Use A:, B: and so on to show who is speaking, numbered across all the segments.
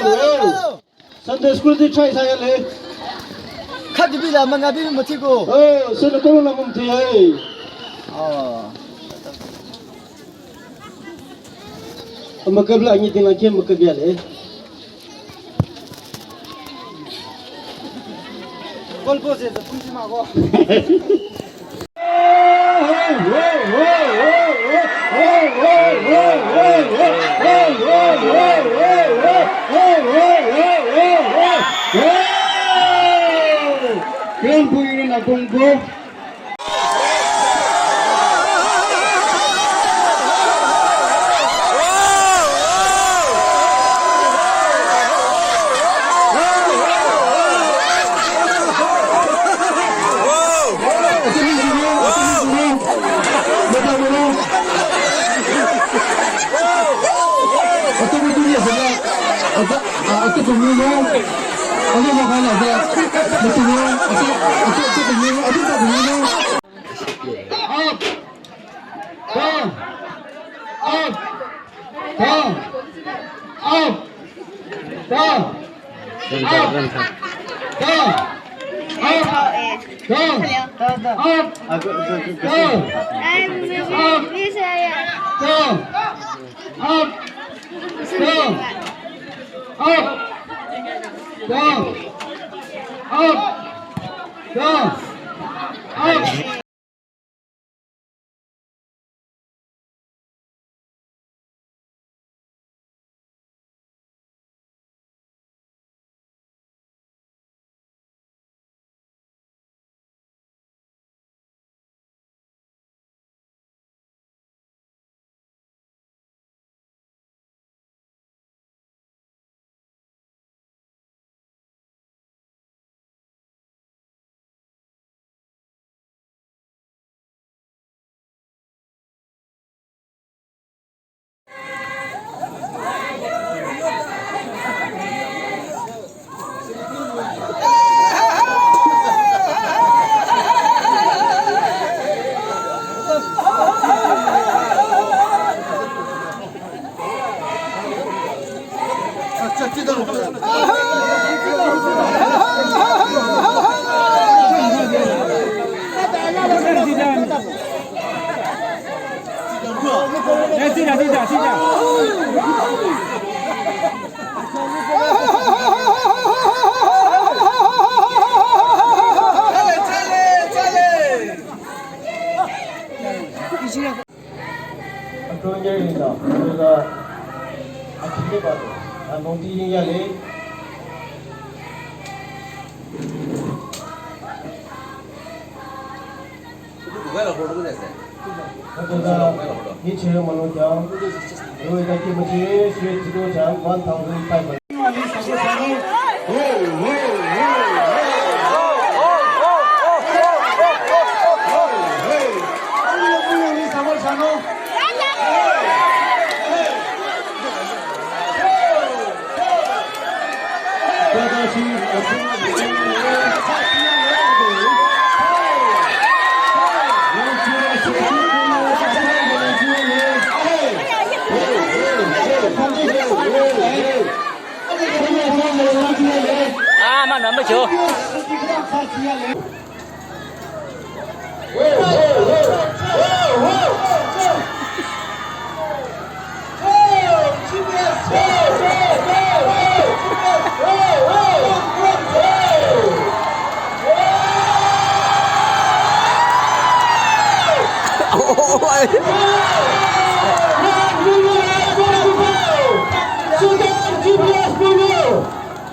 A: Well, Sunday school di try saya le.
B: Kat di bila mengabil matiku.
A: Oh, sudah kau nak mesti hai.
B: Oh.
A: Makabla ini tinggal kiem makabla le.
B: Kol pose, fungsi mago.
A: Kalian punya nak tunggu. Aku pemulung, aku mau kalah saya. Betul, aku pemulung, aku tak pemulung. Up, down, up, down, up, down, up, down, up, down, up. Aku jadi ni dah, kita akhirnya baru, nanti ini ya le. Ini cerita manusia, dua kaki macam sweet itu jam 1,500.
C: À mà nó mới chưa.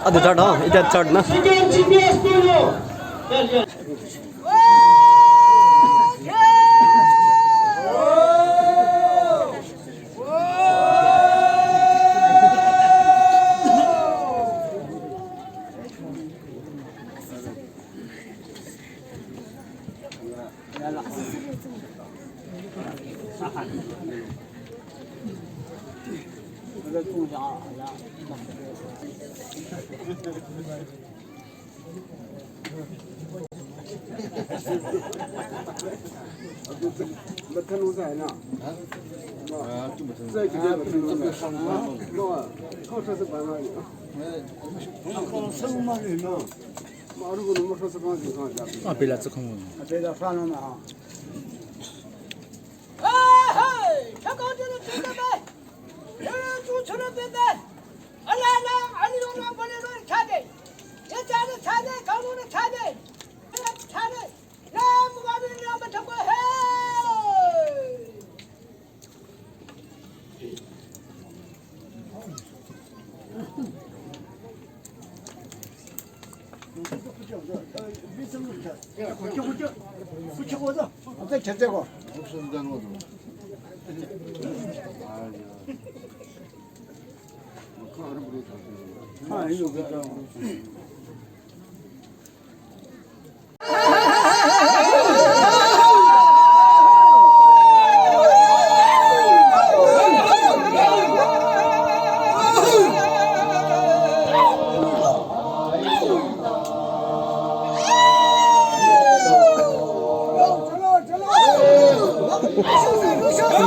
C: ಅದು ಚಡ್ ಇದು ಚಡ್ನ
D: 아, 빌라 조금.
B: 내가 사는 아.
E: 헤이! 저거들은 뜯어내! 주처럼 뜯어! 얼라나 알리로나 버리는 차대! 여자는 차대! 가로는 차대! 차대! 나무 가루를 한번 잡고 해!
B: 붙여보자. 갑자기 제대고. 아, 이거 그죠.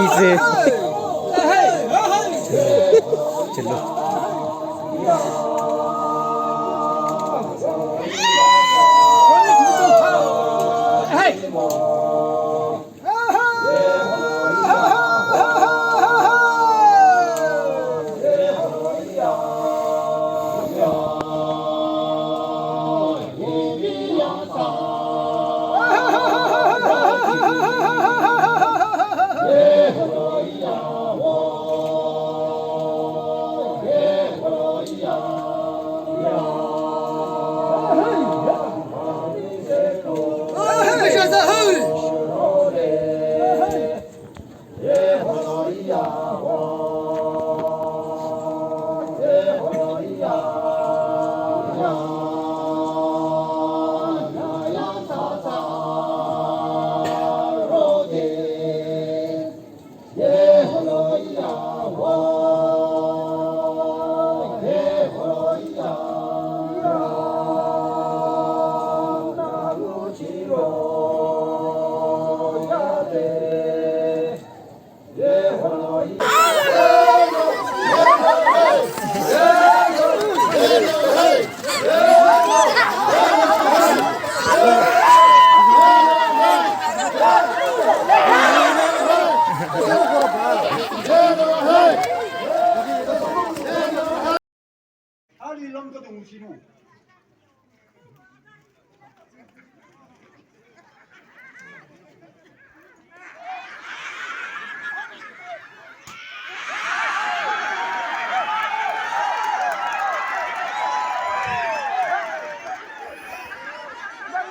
C: 이제 젤로
B: 아리 럼거도 우시노.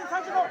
E: 사진으로